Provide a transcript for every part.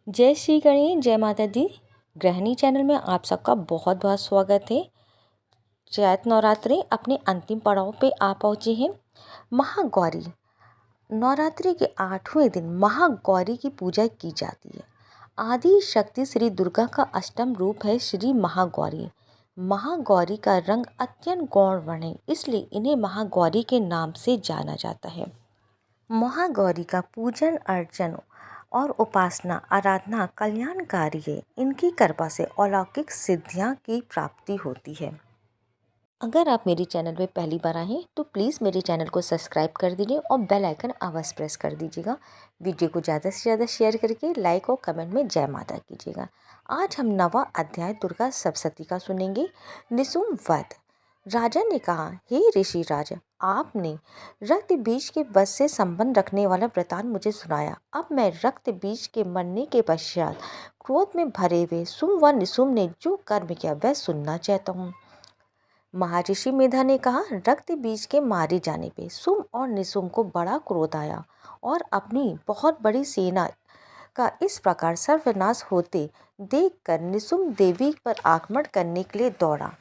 जय श्री गणेश, जय माता दी। गृहिणी चैनल में आप सबका बहुत बहुत स्वागत है। चैत नवरात्रि अपने अंतिम पड़ाव पे आ पहुँचे हैं। महागौरी नवरात्रि के 8वें दिन महागौरी की पूजा की जाती है। आदि शक्ति श्री दुर्गा का अष्टम रूप है श्री महागौरी। महागौरी का रंग अत्यंत गौर वर्ण है, इसलिए इन्हें महागौरी के नाम से जाना जाता है। महागौरी का पूजन अर्चन और उपासना आराधना कल्याणकारी है। इनकी कृपा से अलौकिक सिद्धियां की प्राप्ति होती है। अगर आप मेरे चैनल पे पहली बार आए हैं तो प्लीज़ मेरे चैनल को सब्सक्राइब कर दीजिए और बेल आइकन अवश्य प्रेस कर दीजिएगा। वीडियो को ज़्यादा से ज़्यादा शेयर करके लाइक और कमेंट में जय माता कीजिएगा। आज हम 9वां अध्याय दुर्गा सप्तशती का सुनेंगे। निशुम्भ वध। राजा ने कहा, हे ऋषि राज, आपने रक्त बीज के वध से संबंध रखने वाला वृतांत मुझे सुनाया। अब मैं रक्त बीज के मरने के पश्चात क्रोध में भरे हुए शुंभ व निशुम्भ ने जो कर्म किया वह सुनना चाहता हूँ। महर्षि मेधा ने कहा, रक्त बीज के मारे जाने पे शुंभ और निशुम्भ को बड़ा क्रोध आया और अपनी बहुत बड़ी सेना का इस प्रकार सर्वनाश होते देखकर निशुम्भ देवी पर आक्रमण करने के लिए दौड़ा।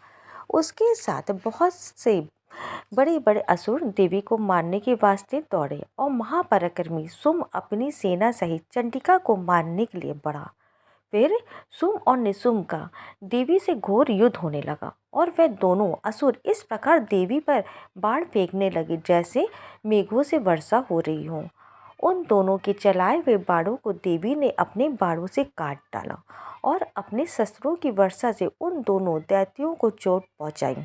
उसके साथ बहुत से बड़े बड़े असुर देवी को मारने के वास्ते दौड़े और महापराक्रमी शुंभ अपनी सेना सहित चंडिका को मारने के लिए बढ़ा। फिर शुंभ और निशुम्भ का देवी से घोर युद्ध होने लगा और वह दोनों असुर इस प्रकार देवी पर बाण फेंकने लगे जैसे मेघों से वर्षा हो रही हो। उन दोनों के चलाए हुए बाणों को देवी ने अपने बाणों से काट डाला और अपने शस्त्रों की वर्षा से उन दोनों दैत्यों को चोट पहुंचाई।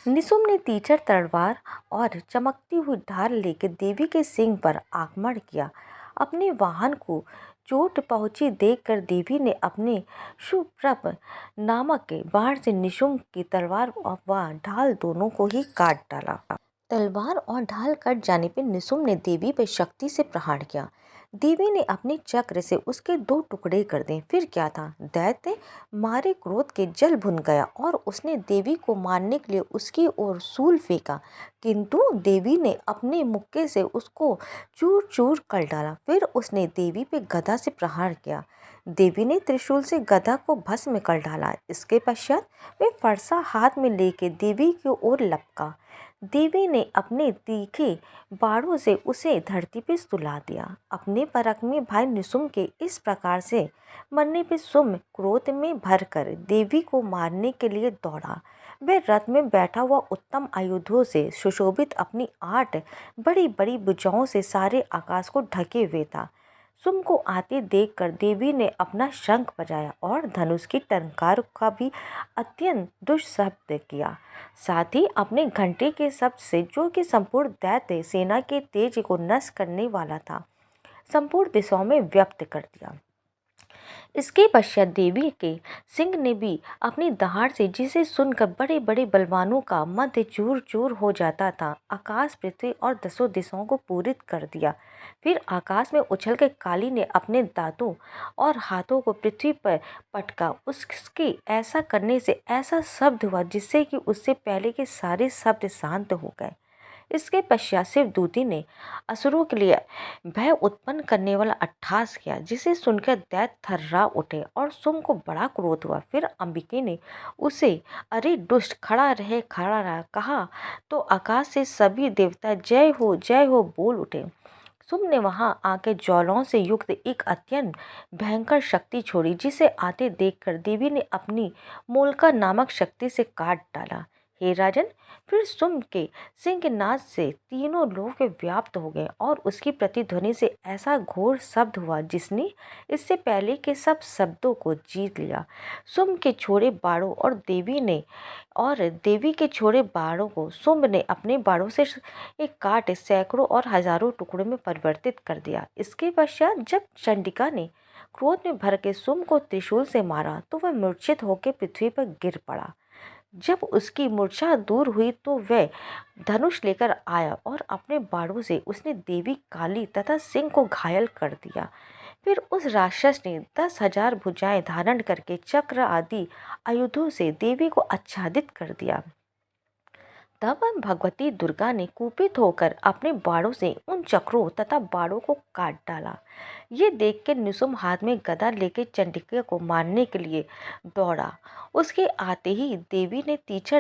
निशुम्भ ने तीखी तलवार और चमकती हुई ढाल लेकर देवी के सिंह पर आक्रमण किया। अपने वाहन को चोट पहुंची देखकर देवी ने अपने शुभ्रप नामक बाण से निशुम्भ की तलवार व ढाल दोनों को ही काट डाला। तलवार और ढाल कट जाने पर निशुम्भ ने देवी पर शक्ति से प्रहार किया। देवी ने अपने चक्र से उसके 2 टुकड़े कर दिए। फिर क्या था, दैत्य मारे क्रोध के जल भुन गया और उसने देवी को मारने के लिए उसकी ओर शूल फेंका, किंतु देवी ने अपने मुक्के से उसको चूर चूर कर डाला। फिर उसने देवी पे गदा से प्रहार किया। देवी ने त्रिशूल से गदा को भस्म कर डाला। इसके पश्चात वे फरसा हाथ में लेके देवी की ओर लपका। देवी ने अपने तीखे बाणों से उसे धरती पर सुला दिया। अपने पराक्रमी भाई निशुम्भ के इस प्रकार से मरने पर शुंभ क्रोध में भरकर देवी को मारने के लिए दौड़ा। वह रथ में बैठा हुआ उत्तम आयुधों से सुशोभित अपनी 8 बड़ी बड़ी भुजाओं से सारे आकाश को ढके हुए था। शुंभ को आते देखकर देवी ने अपना शंख बजाया और धनुष की टंकार का भी अत्यंत दुष्शब्द किया। साथ ही अपने घंटे के शब्द से, जो कि संपूर्ण दैत्य सेना के तेज को नष्ट करने वाला था, संपूर्ण दिशाओं में व्यक्त कर दिया। इसके पश्चात देवी के सिंह ने भी अपनी दहाड़ से, जिसे सुनकर बड़े बड़े बलवानों का मध्य चूर चूर हो जाता था, आकाश, पृथ्वी और 10 दिशाओं को पूरित कर दिया। फिर आकाश में उछलकर काली ने अपने दांतों और हाथों को पृथ्वी पर पटका। उसके ऐसा करने से ऐसा शब्द हुआ जिससे कि उससे पहले के सारे शब्द शांत हो गए। इसके पश्चात शिवदूती ने असुरों के लिए भय उत्पन्न करने वाला अट्टहास किया, जिसे सुनकर दैत्य थर्रा उठे और शुंभ को बड़ा क्रोध हुआ। फिर अंबिके ने उसे, अरे दुष्ट, खड़ा रहा कहा तो आकाश से सभी देवता जय हो बोल उठे। शुंभ ने वहां आके ज्वालाओं से युक्त एक अत्यंत भयंकर शक्ति छोड़ी, जिसे आते देखकर देवी ने अपनी मोलका नामक शक्ति से काट डाला। हे राजन, फिर शुंभ के सिंहनाद से तीनों लोक व्याप्त हो गए और उसकी प्रतिध्वनि से ऐसा घोर शब्द हुआ जिसने इससे पहले के सब शब्दों को जीत लिया। शुंभ के छोड़े बाणों और देवी के छोड़े बाणों को शुंभ ने अपने बाणों से एक काट सैकड़ों और हजारों टुकड़ों में परिवर्तित कर दिया। इसके पश्चात जब चंडिका ने क्रोध में भर के शुंभ को त्रिशूल से मारा तो वह मूर्छित होकर पृथ्वी पर गिर पड़ा। जब उसकी मूर्छा दूर हुई तो वह धनुष लेकर आया और अपने बाणों से उसने देवी काली तथा सिंह को घायल कर दिया। फिर उस राक्षस ने 10,000 भुजाएं धारण करके चक्र आदि आयुधों से देवी को आच्छादित कर दिया तब भगवती दुर्गा ने कुपित होकर अपने बाणों से उन चक्रों तथा बाणों को काट डाला। ये देख के निशुम्भ हाथ में गदा लेकर चंडिका को मारने के लिए दौड़ा। उसके आते ही देवी ने तीक्ष्ण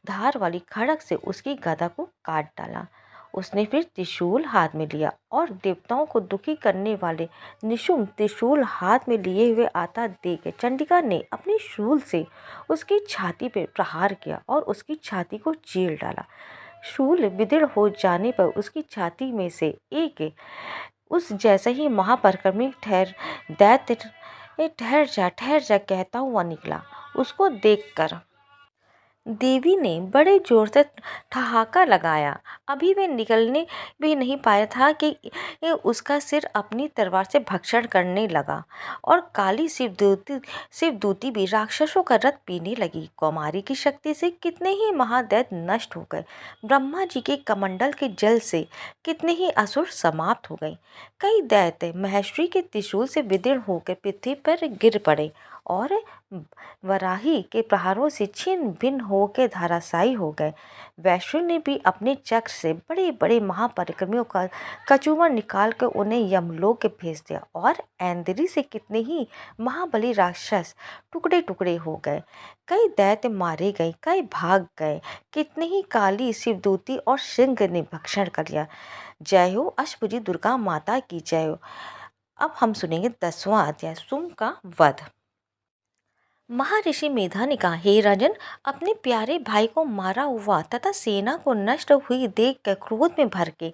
धार वाली खड़ग से उसकी गदा को काट डाला। उसने फिर त्रिशूल हाथ में लिया और देवताओं को दुखी करने वाले निशुम्भ त्रिशूल हाथ में लिए हुए आता देख चंडिका ने अपने शूल से उसकी छाती पर प्रहार किया और उसकी छाती को चीर डाला। शूल विदीर्ण हो जाने पर उसकी छाती में से एक उस जैसे ही महापराक्रमी ठहर जा कहता हुआ निकला। उसको देखकर देवी ने बड़े जोर से ठहाका लगाया। अभी वह निकलने भी नहीं पाया था कि उसका सिर अपनी तलवार से भक्षण करने लगा और काली शिवदूती भी राक्षसों का रथ पीने लगी। कौमारी की शक्ति से कितने ही महादैत्य नष्ट हो गए। ब्रह्मा जी के कमंडल के जल से कितने ही असुर समाप्त हो गए। कई दैत्य महेश्वरी के त्रिशूल से विदीर्ण होकर पृथ्वी पर गिर पड़े और वराही के प्रहारों से छिन्न भिन्न होकर धराशायी हो गए। वैष्णव ने भी अपने चक्र से बड़े बड़े महापराक्रमियों का कचूमर निकाल कर उन्हें यमलोक भेज दिया और ऐन्द्री से कितने ही महाबली राक्षस टुकड़े टुकड़े हो गए। कई दैत्य मारे गए, कई भाग गए, कितने ही काली शिवदूती और सिंह ने भक्षण कर लिया। जय हो अष्टभुजी दुर्गा माता की जय हो। अब हम सुनेंगे 10वां अध्याय शुंभ का वध। महर्षि मेधा ने कहा, हे राजन, अपने प्यारे भाई को मारा हुआ तथा सेना को नष्ट हुई देखकर क्रोध में भर के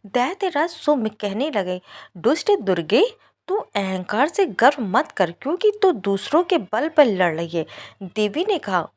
दैत्यराज शुंभ कहने लगे, दुष्ट दुर्गे, तू अहंकार से गर्व मत कर, क्योंकि तू दूसरों के बल पर लड़ रही है। देवी ने कहा,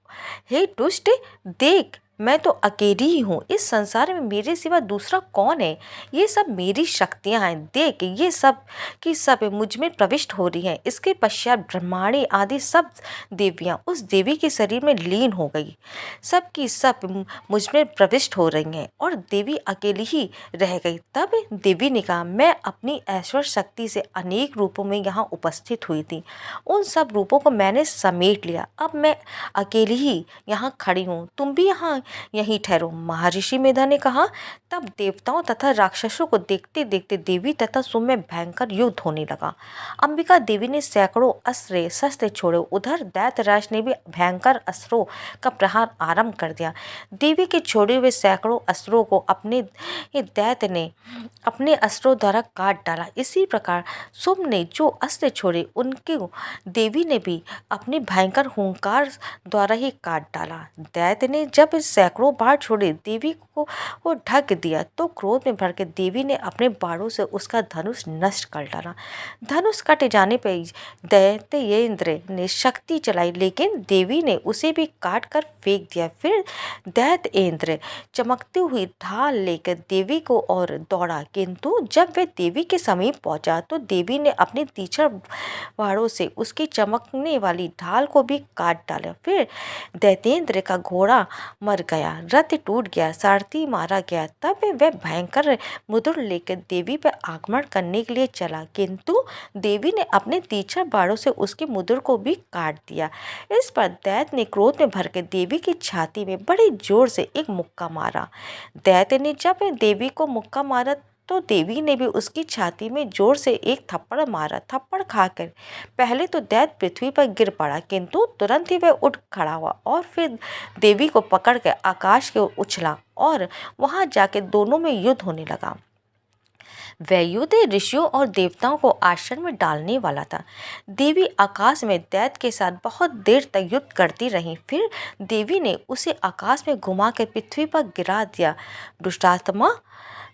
हे दुष्ट, देख, मैं तो अकेली ही हूँ। इस संसार में मेरे सिवा दूसरा कौन है? ये सब मेरी शक्तियाँ हैं। देख, ये सब की सब मुझ में प्रविष्ट हो रही हैं। इसके पश्चात ब्रह्माणी आदि सब देवियाँ उस देवी के शरीर में लीन हो गई। सब की सब मुझ में प्रविष्ट हो रही हैं और देवी अकेली ही रह गई। तब देवी ने कहा, मैं अपनी ऐश्वर्य शक्ति से अनेक रूपों में यहाँ उपस्थित हुई थी। उन सब रूपों को मैंने समेट लिया। अब मैं अकेली ही यहाँ खड़ी हूँ। तुम भी यहीं ठहरो। महर्षि मेधा ने कहा। तब देवताओं तथा राक्षसों को देखते देखते देवी तथा शुंभ में भयंकर युद्ध होने लगा। अंबिका देवी ने सैकड़ों अस्त्र शस्त्र छोड़े। उधर दैत्यराज ने भी भयंकर अस्त्रों का प्रहार आरंभ कर दिया। देवी के छोड़े हुए सैकड़ों अस्त्रों को अपने दैत्य ने अपने अस्त्रों द्वारा काट डाला। इसी प्रकार शुंभ ने जो अस्त्र छोड़े उनके देवी ने भी अपने भयंकर हुंकार द्वारा ही काट डाला। दैत्य ने जब सैकड़ों बाण छोड़े देवी को ढक दिया तो क्रोध में भरकर देवी ने अपने बाणों से उसका धनुष नष्ट कर डाला। धनुष कट जाने पर दैत्येंद्र ने शक्ति चलाई, लेकिन देवी ने उसे भी काट कर फेंक दिया। फिर दैत्येंद्र चमकती हुई ढाल लेकर देवी को और दौड़ा, किंतु जब वह देवी के समीप पहुंचा तो देवी ने अपने तीक्ष्ण बाणों से उसकी चमकने वाली ढाल को भी काट डाला। फिर दैत्येंद्र का घोड़ा मर गया, रथ टूट गया, सारथी मारा गया। तब वह भयंकर मुद्र लेकर देवी पर आक्रमण करने के लिए चला, किंतु देवी ने अपने तीक्ष्ण बाणों से उसके मुद्र को भी काट दिया। इस पर दैत्य ने क्रोध में भरकर देवी की छाती में बड़े जोर से एक मुक्का मारा। दैत्य ने जब देवी को मुक्का मारा तो देवी ने भी उसकी छाती में जोर से एक थप्पड़ मारा। थप्पड़ खाकर पहले तो दैत्य पृथ्वी पर गिर पड़ा, किंतु तुरंत ही वह उठ खड़ा हुआ और फिर देवी को पकड़कर आकाश की ओर उछला और वहां जाकर दोनों में युद्ध होने लगा। वह युद्ध ऋषियों और देवताओं को आश्चर्य में डालने वाला था। देवी आकाश में दैत्य के साथ बहुत देर तक युद्ध करती रही। फिर देवी ने उसे आकाश में घुमाकर पृथ्वी पर गिरा दिया। दुष्टात्मा,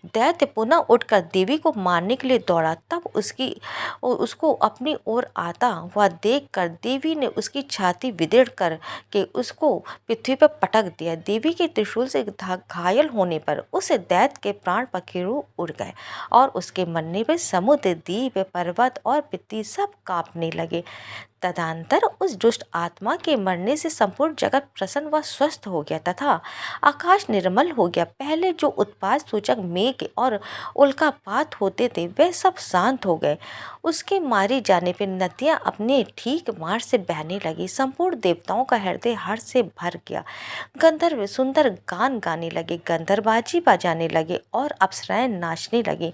दैत्य पुनः उठकर देवी को मारने के लिए दौड़ा। तब उसको अपनी ओर आता हुआ देखकर देवी ने उसकी छाती विदीर्ण कर के उसको पृथ्वी पर पटक दिया। देवी के त्रिशूल से घायल होने पर उस दैत्य के प्राण पखेरु उड़ गए और उसके मरने पर समुद्र, द्वीप, पर्वत और पृथ्वी सब कांपने लगे। तदनंतर उस दुष्ट आत्मा के मरने से संपूर्ण जगत प्रसन्न व स्वस्थ हो गया तथा आकाश निर्मल हो गया। पहले जो उत्पात सूचक मेघ और उल्कापात होते थे वे सब शांत हो गए। उसके मारे जाने पर नदियां अपने ठीक मार्ग से बहने लगी। संपूर्ण देवताओं का हृदय हर्ष से भर गया। गंधर्व सुंदर गान गाने लगे, गंधर्वबाजी बजाने लगे और अप्सराएं नाचने लगी।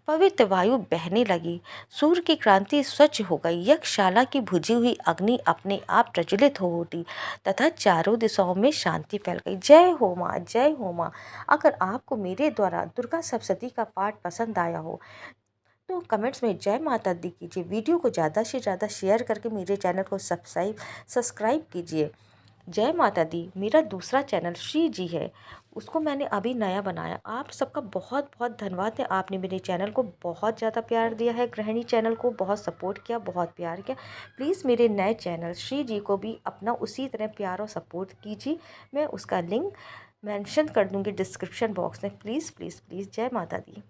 पवित्र वायु बहने लगी, सूर्य की क्रांति स्वच्छ हो गई, यज्ञशाला की बुझी हुई अग्नि अपने आप प्रज्वलित हो उठी तथा चारों दिशाओं में शांति फैल गई। जय हो माँ, जय हो माँ। अगर आपको मेरे द्वारा दुर्गा सप्तशती का पाठ पसंद आया हो तो कमेंट्स में जय माता दी कीजिए। वीडियो को ज़्यादा से ज़्यादा शेयर करके मेरे चैनल को सब्सक्राइब कीजिए। जय माता दी। मेरा दूसरा चैनल श्री जी है, उसको मैंने अभी नया बनाया। आप सबका बहुत बहुत धन्यवाद है, आपने मेरे चैनल को बहुत ज़्यादा प्यार दिया है, गृहिणी चैनल को बहुत सपोर्ट किया, बहुत प्यार किया। प्लीज़ मेरे नए चैनल श्री जी को भी अपना उसी तरह प्यार और सपोर्ट कीजिए। मैं उसका लिंक मेंशन कर दूँगी डिस्क्रिप्शन बॉक्स में। Please please please. जय माता दी।